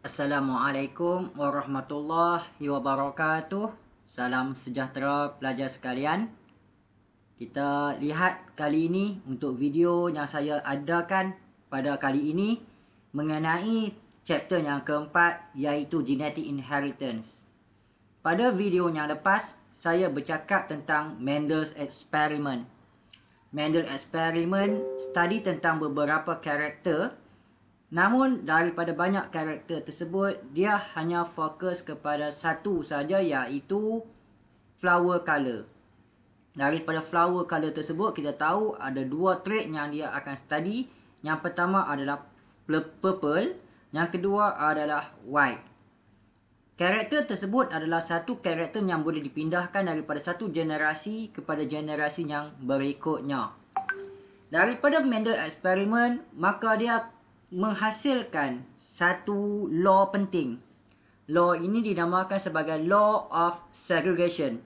Assalamualaikum warahmatullahi wabarakatuh. Salam sejahtera pelajar sekalian. Kita lihat kali ini untuk video yang saya adakan pada kali ini mengenai chapter yang keempat, iaitu genetic inheritance. Pada video yang lepas saya bercakap tentang Mendel's experiment. Mendel experiment study tentang beberapa karakter. Namun daripada banyak karakter tersebut, dia hanya fokus kepada satu saja, iaitu flower color. Daripada flower color tersebut, kita tahu ada dua trait yang dia akan study. Yang pertama adalah purple, yang kedua adalah white. Karakter tersebut adalah satu karakter yang boleh dipindahkan daripada satu generasi kepada generasi yang berikutnya. Daripada Mendel experiment, maka dia menghasilkan satu law penting. Law ini dinamakan sebagai law of segregation.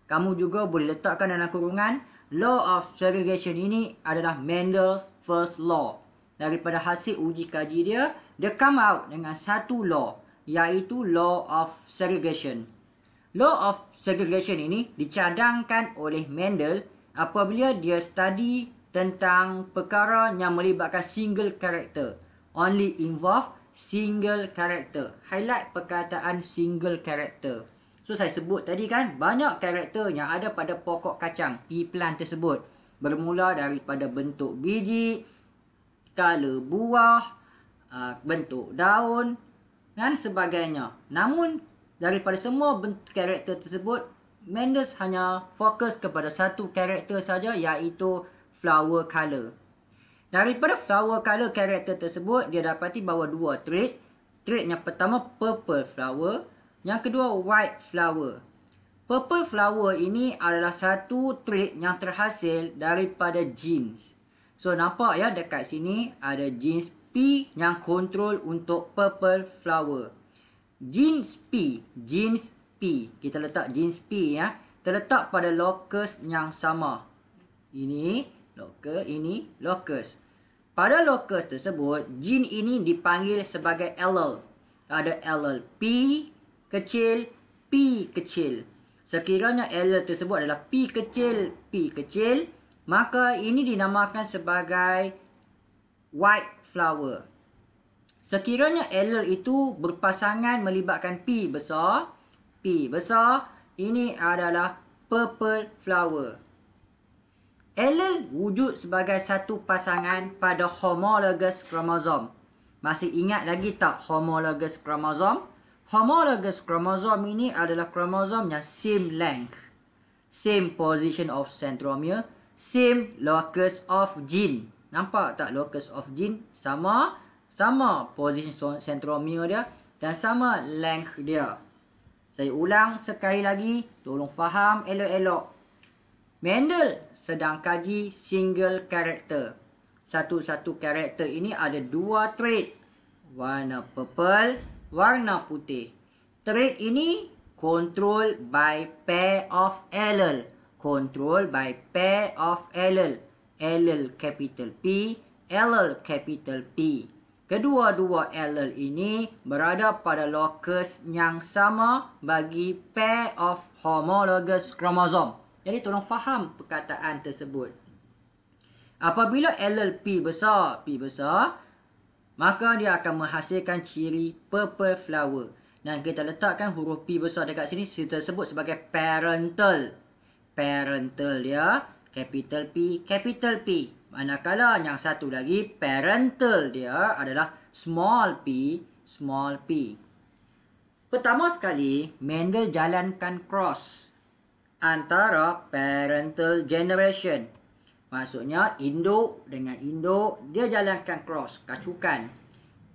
Kamu juga boleh letakkan dalam kurungan, law of segregation ini adalah Mendel's first law. Daripada hasil uji kaji dia come out dengan satu law, iaitu law of segregation. Law of segregation ini dicadangkan oleh Mendel apabila dia study tentang perkara yang melibatkan single character. Only involve single character. Highlight perkataan single character. So saya sebut tadi kan, banyak karakter yang ada pada pokok kacang, pea plant tersebut. Bermula daripada bentuk biji, color buah, bentuk daun dan sebagainya. Namun daripada semua bentuk karakter tersebut, Mendel hanya fokus kepada satu karakter saja, iaitu flower color. Daripada flower color karakter tersebut, dia dapati bahawa dua trait. Trait yang pertama purple flower, yang kedua white flower. Purple flower ini adalah satu trait yang terhasil daripada genes. So nampak ya, dekat sini ada genes P yang kontrol untuk purple flower. Genes P, kita letak genes P ya, terletak pada locus yang sama. Ini locus, ini locus. Pada locus tersebut, gene ini dipanggil sebagai allele. Ada allele P kecil, P kecil. Sekiranya allele tersebut adalah P kecil, maka ini dinamakan sebagai white flower. Sekiranya allele itu berpasangan melibatkan P besar, ini adalah purple flower. Allele wujud sebagai satu pasangan pada homologous kromosom. Masih ingat lagi tak homologous kromosom? Homologous kromosom ini adalah kromosom yang same length, same position of centromere, same locus of gene. Nampak tak locus of gene? Sama position centromere dia dan sama length dia. Saya ulang sekali lagi, tolong faham elok-elok. Mendel sedang kaji single character. Satu-satu karakter ini ada dua trait. Warna purple, warna putih. Trait ini control by pair of allele. Allele capital P, allele capital P. Kedua-dua allele ini berada pada locus yang sama bagi pair of homologous chromosome. Jadi tolong faham perkataan tersebut. Apabila allele P besar, maka dia akan menghasilkan ciri purple flower. Dan kita letakkan huruf P besar dekat sini, kita sebut sebagai parental. Parental dia, capital P. Manakala yang satu lagi, parental dia adalah small p. Pertama sekali, Mendel jalankan cross antara parental generation. Maksudnya induk dengan induk, dia jalankan cross, kacukan.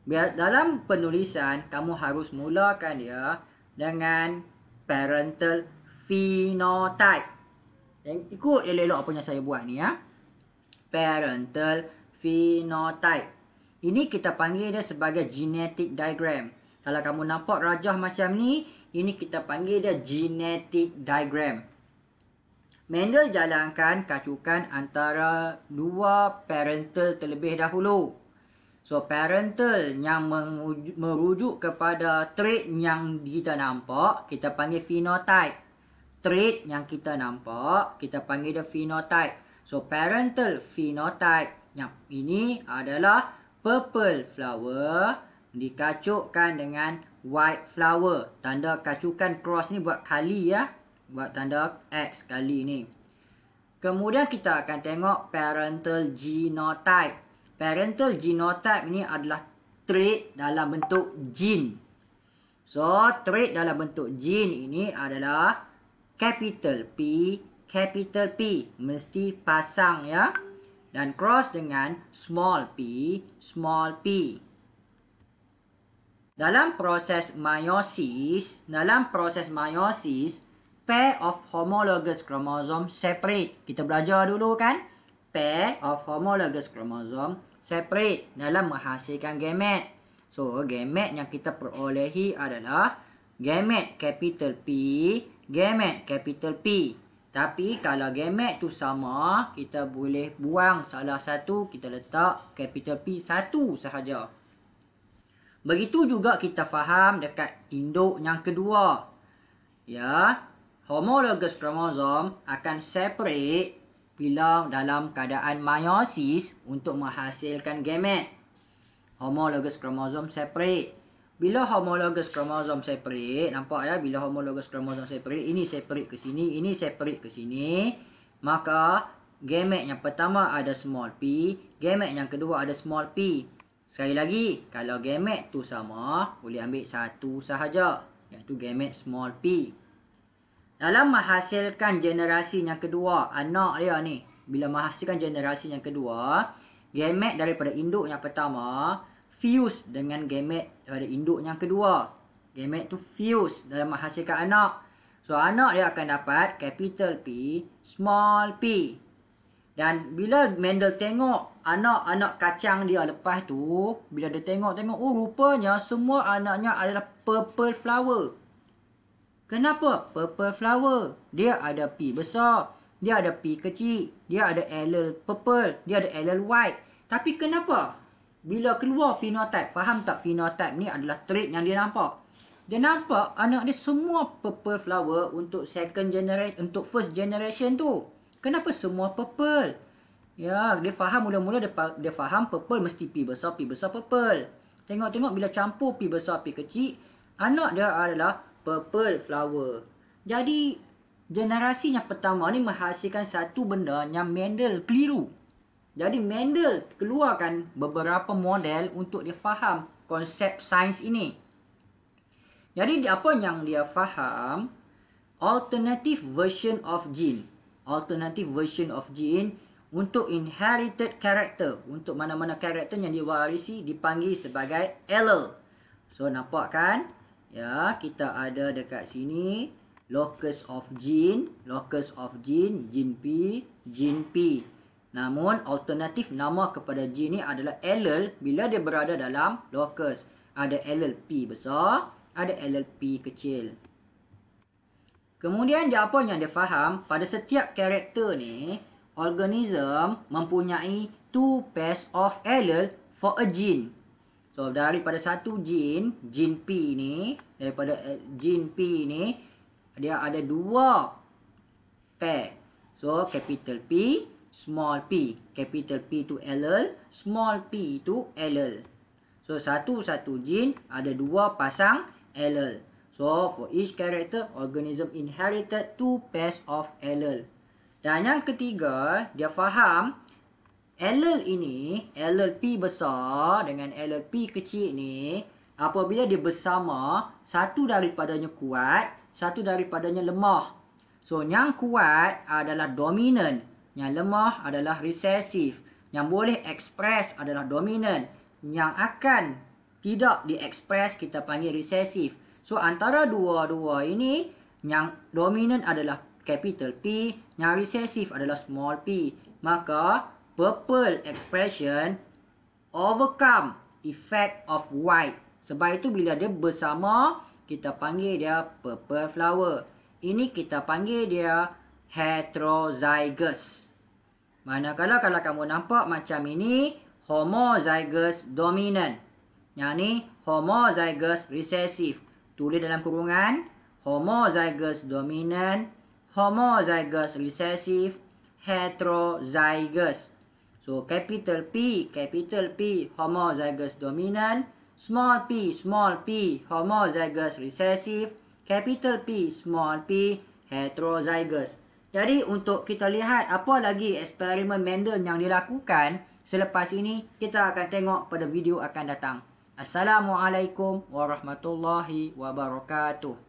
Dalam penulisan, kamu harus mulakan dia dengan parental phenotype. Ikut elok-elok apa yang saya buat ni ya. Parental phenotype. Ini kita panggil dia sebagai genetic diagram. Kalau kamu nampak rajah macam ni, ini kita panggil dia genetic diagram. Mendel jalankan kacukan antara dua parental terlebih dahulu. So parental yang merujuk kepada trait yang kita nampak, kita panggil phenotype. Trait yang kita nampak, kita panggil dia phenotype. So parental phenotype yang ini adalah purple flower dikacukkan dengan white flower. Tanda kacukan cross ni buat kali ya. Buat tanda X kali ni. Kemudian kita akan tengok parental genotype. Parental genotype ini adalah trait dalam bentuk gene. So, trait dalam bentuk gene ini adalah capital P, capital P. Mesti pasang ya. Dan cross dengan small p, small p. Dalam proses meiosis, pair of homologous chromosome separate. Kita belajar dulu kan? Pair of homologous chromosome separate dalam menghasilkan gamet. So, gamet yang kita perolehi adalah gamet capital P, gamet capital P. Tapi kalau gamet tu sama, kita boleh buang salah satu, kita letak capital P satu sahaja. Begitu juga kita faham dekat induk yang kedua. Ya, homologous chromosome akan separate bila dalam keadaan meiosis untuk menghasilkan gamet. Homologous chromosome separate. Bila homologous chromosome separate, nampak ya, bila homologous chromosome separate, ini separate ke sini, ini separate ke sini, maka gamet yang pertama ada small p, gamet yang kedua ada small p. Sekali lagi, kalau gamet tu sama, boleh ambil satu sahaja, iaitu gamet small p. Dalam menghasilkan generasi yang kedua, anak dia ni, bila menghasilkan generasi yang kedua, gamet daripada induk yang pertama fuse dengan gamet daripada induk yang kedua. Gamet tu fuse dalam menghasilkan anak. So, anak dia akan dapat capital P, small p. Dan bila Mendel tengok anak-anak kacang dia lepas tu, bila dia tengok, oh rupanya semua anaknya adalah purple flower. Kenapa purple flower? Dia ada P besar, dia ada P kecil, dia ada allele purple, dia ada allele white. Tapi kenapa? Bila keluar phenotype, faham tak phenotype ni adalah trait yang dia nampak. Dia nampak anak dia semua purple flower untuk second generation, untuk first generation tu. Kenapa semua purple? Ya, dia faham mula-mula dia faham purple mesti P besar purple. Tengok-tengok bila campur P besar P kecil, anak dia adalah purple flower. Jadi generasi yang pertama ni menghasilkan satu benda yang Mendel keliru. Jadi Mendel keluarkan beberapa model untuk dia faham konsep sains ini. Jadi apa yang dia faham? Alternative version of gene. Alternative version of gene untuk inherited character. Untuk mana-mana karakter yang diwarisi dipanggil sebagai allele. So nampak kan? Ya, kita ada dekat sini locus of gene, gene P. Namun alternatif nama kepada gene ni adalah allele bila dia berada dalam locus. Ada allele P besar, ada allele P kecil. Kemudian dia apa yang dia faham, pada setiap karakter ni, organism mempunyai 2 pairs of allele for a gene. So, daripada satu gene P ni, dia ada 2 pair. So, capital P, small p. Capital P tu allele, small p tu allele. So, satu gene ada 2 pasang allele. So, for each character, organism inherited 2 pairs of allele. Dan yang ketiga, dia faham allele ini, allele P besar dengan allele P kecil ni, apabila dia bersama, satu daripadanya kuat, satu daripadanya lemah. So, yang kuat adalah dominant, yang lemah adalah recessive. Yang boleh express adalah dominant, yang akan tidak diekspres kita panggil recessive. So, antara dua-dua ini, yang dominant adalah capital P, yang recessive adalah small p. Maka, purple expression overcome effect of white. Sebab itu bila dia bersama, kita panggil dia purple flower. Ini kita panggil dia heterozygous. Manakala kalau kamu nampak macam ini, homozygous dominant. Yang ni homozygous recessive. Tulis dalam kurungan homozygous dominant, homozygous recessive, heterozygous. So capital P homozygous dominant, small p homozygous recessive, capital P small p heterozygous. Jadi untuk kita lihat apa lagi eksperimen Mendel yang dilakukan selepas ini, kita akan tengok pada video akan datang. Assalamualaikum warahmatullahi wabarakatuh.